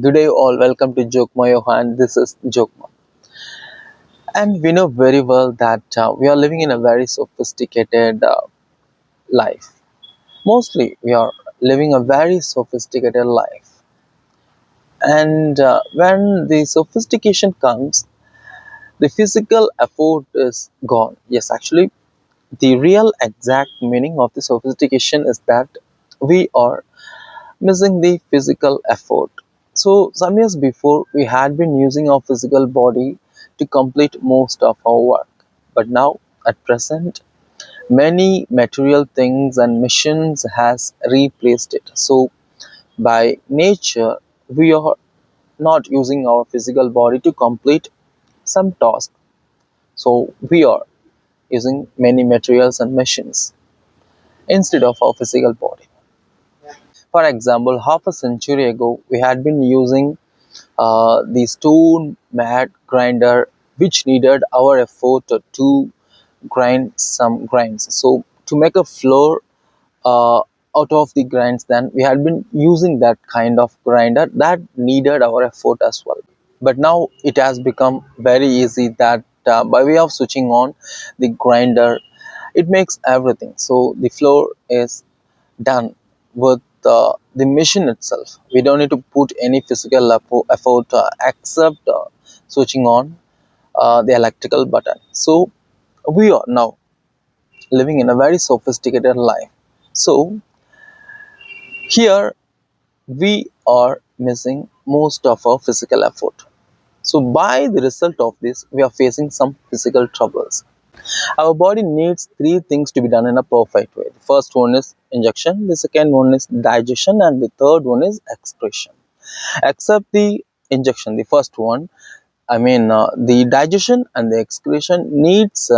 Good day, all. Welcome to jokmayoga, and this is Jokma. And we know very well that we are living in a very sophisticated life. Mostly, we are living a very sophisticated life. And when the sophistication comes, the physical effort is gone. Yes, actually, the real exact meaning of the sophistication is that we are missing the physical effort. So, some years before, we had been using our physical body to complete most of our work. But now, at present, many material things and machines has replaced it. So, by nature, we are not using our physical body to complete some task. So, we are using many materials and machines instead of our physical body. For example, half a century ago, we had been using the stone mat grinder, which needed our effort to grind some grinds. So to make a flour uh, out of the grinds, then we had been using that kind of grinder that needed our effort as well. But now it has become very easy that by way of switching on the grinder, it makes everything. So the flour is done with the machine itself. We don't need to put any physical effort except switching on the electrical button. So we are now living in a very sophisticated life. So here we are missing most of our physical effort. So by the result of this, we are facing some physical troubles. Our body needs three things to be done in a perfect way. The first one is injection, the second one is digestion, and the third one is excretion. Except the injection, the first one, the digestion and the excretion needs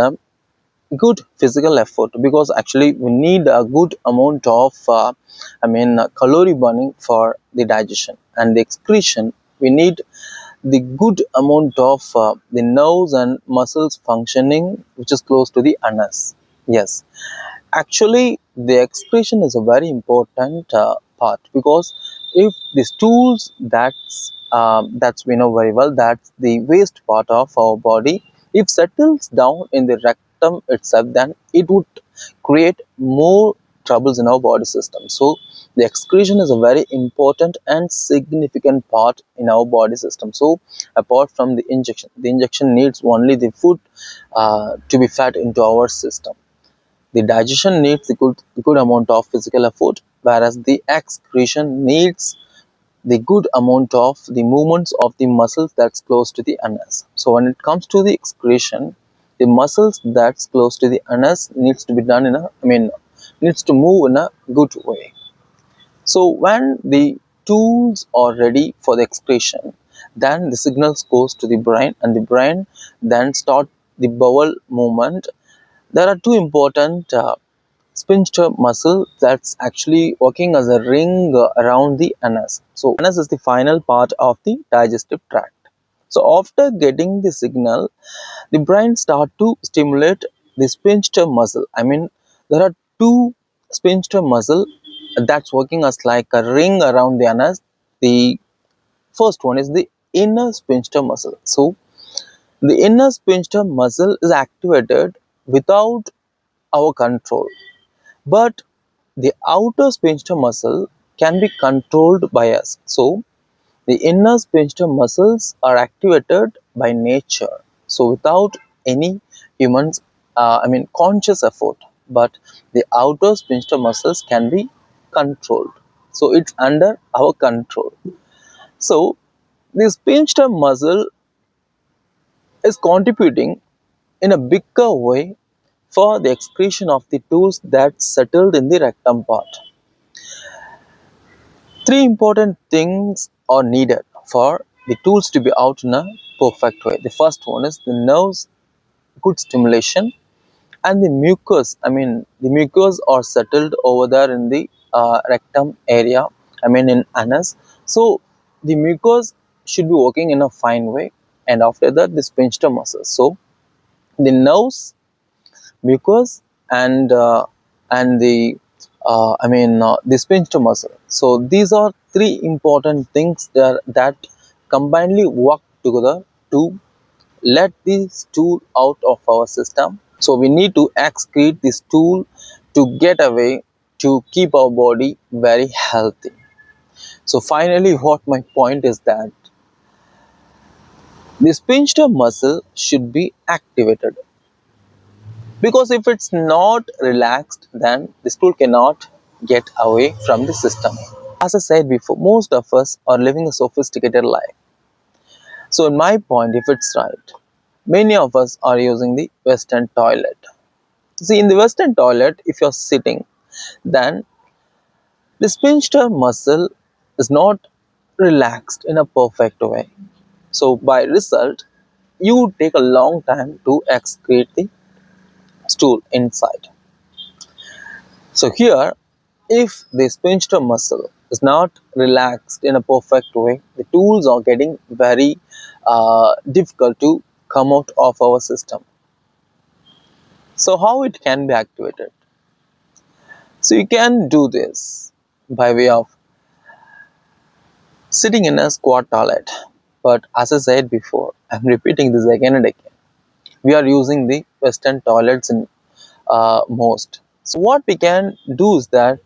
good physical effort, because actually we need a good amount of calorie burning for the digestion, and the excretion we need the good amount of the nerves and muscles functioning, which is close to the anus. Yes, actually the excretion is a very important part, because if the stools that's we know very well, that's the waste part of our body, if settles down in the rectum itself, then it would create more troubles in our body system. So the excretion is a very important and significant part in our body system. So apart from the injection needs only the food to be fed into our system. The digestion needs a good amount of physical effort, whereas the excretion needs the good amount of the movements of the muscles that's close to the anus. So when it comes to the excretion, the muscles that's close to the anus needs to be done needs to move in a good way. So when the tools are ready for the excretion, then the signals goes to the brain, and the brain then start the bowel movement. There are two important sphincter muscle that's actually working as a ring around the anus. So anus is the final part of the digestive tract. So after getting the signal, the brain start to stimulate the sphincter muscle. There are two sphincter muscle that's working as like a ring around the anus. The first one is the inner sphincter muscle. So the inner sphincter muscle is activated without our control, but the outer sphincter muscle can be controlled by us. So the inner sphincter muscles are activated by nature, so without any humans conscious effort, but the outer sphincter muscles can be controlled, so it's under our control. So the sphincter muscle is contributing in a bigger way for the excretion of the tools that settled in the rectum part. Three important things are needed for the tools to be out in a perfect way. The first one is the nerves, good stimulation, and the mucus. The mucus are settled over there in the rectum area, in anus. So the mucus should be working in a fine way, and after that, the sphincter muscles. So the nerves, mucus, and the sphincter muscle. So these are three important things that combinedly work together to let the stool out of our system. So we need to excrete the stool to get away to keep our body very healthy. So finally, what my point is that the sphincter muscle should be activated, because if it's not relaxed, then the stool cannot get away from the system. As I said before, most of us are living a sophisticated life. So in my point, if it's right, many of us are using the Western toilet. See, in the Western toilet, if you're sitting, then the sphincter muscle is not relaxed in a perfect way. So by result, you take a long time to excrete the stool inside. So here, if the sphincter muscle is not relaxed in a perfect way, the tools are getting very difficult to come out of our system. So how it can be activated? So you can do this by way of sitting in a squat toilet. But as I said before, I'm repeating this again and again. We are using the Western toilets in most. So what we can do is that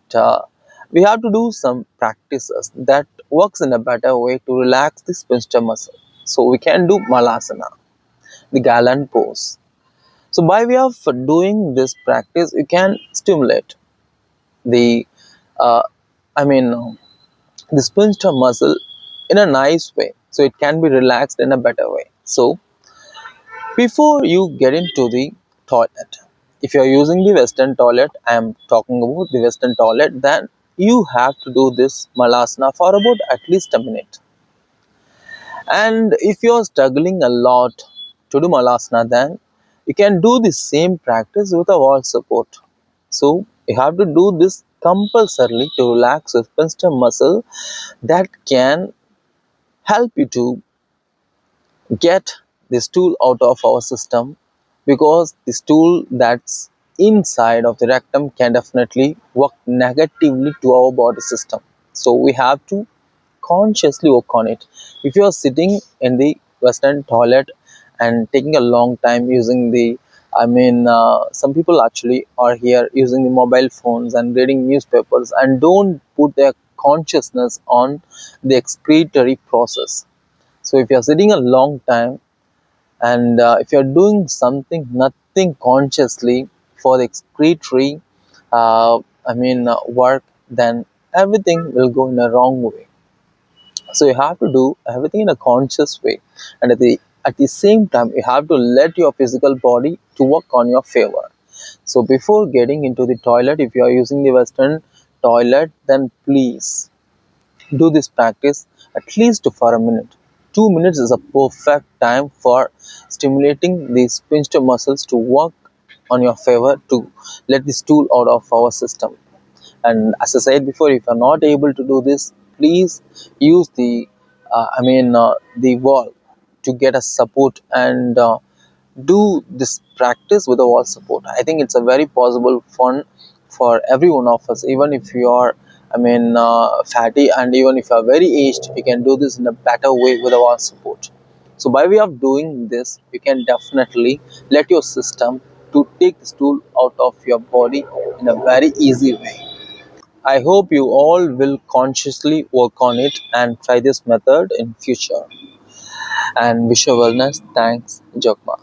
we have to do some practices that works in a better way to relax the sphincter muscle. So we can do malasana, the gallant pose. So by way of doing this practice, you can stimulate the uh, I mean the sphincter muscle in a nice way, so it can be relaxed in a better way. So before you get into the toilet, if you are using the Western toilet, I am talking about the Western toilet, then you have to do this malasana for about at least a minute. And if you are struggling a lot to do malasana, then you can do the same practice with a wall support. So you have to do this compulsorily to relax the sphincter muscle. That can help you to get the stool out of our system, because the stool that's inside of the rectum can definitely work negatively to our body system. So we have to consciously work on it. If you are sitting in the Western toilet and taking a long time using the some people actually are here using the mobile phones and reading newspapers and don't put their consciousness on the excretory process. So if you're sitting a long time and if you're doing something nothing consciously for the excretory work, then everything will go in a wrong way. So you have to do everything in a conscious way, and at the same time you have to let your physical body to work on your favor. So before getting into the toilet, if you are using the Western toilet, then please do this practice at least for a minute. 2 minutes is a perfect time for stimulating the sphincter muscles to work on your favor to let the stool out of our system. And as I said before, if you're not able to do this, please use the wall to get a support, and do this practice with a wall support. I think it's a very possible fun for every one of us. Even if you are fatty, and even if you are very aged, you can do this in a better way with a wall support. So by way of doing this, you can definitely let your system to take the stool out of your body in a very easy way. I hope you all will consciously work on it and try this method in future. And wish you wellness. Thanks, Jokma.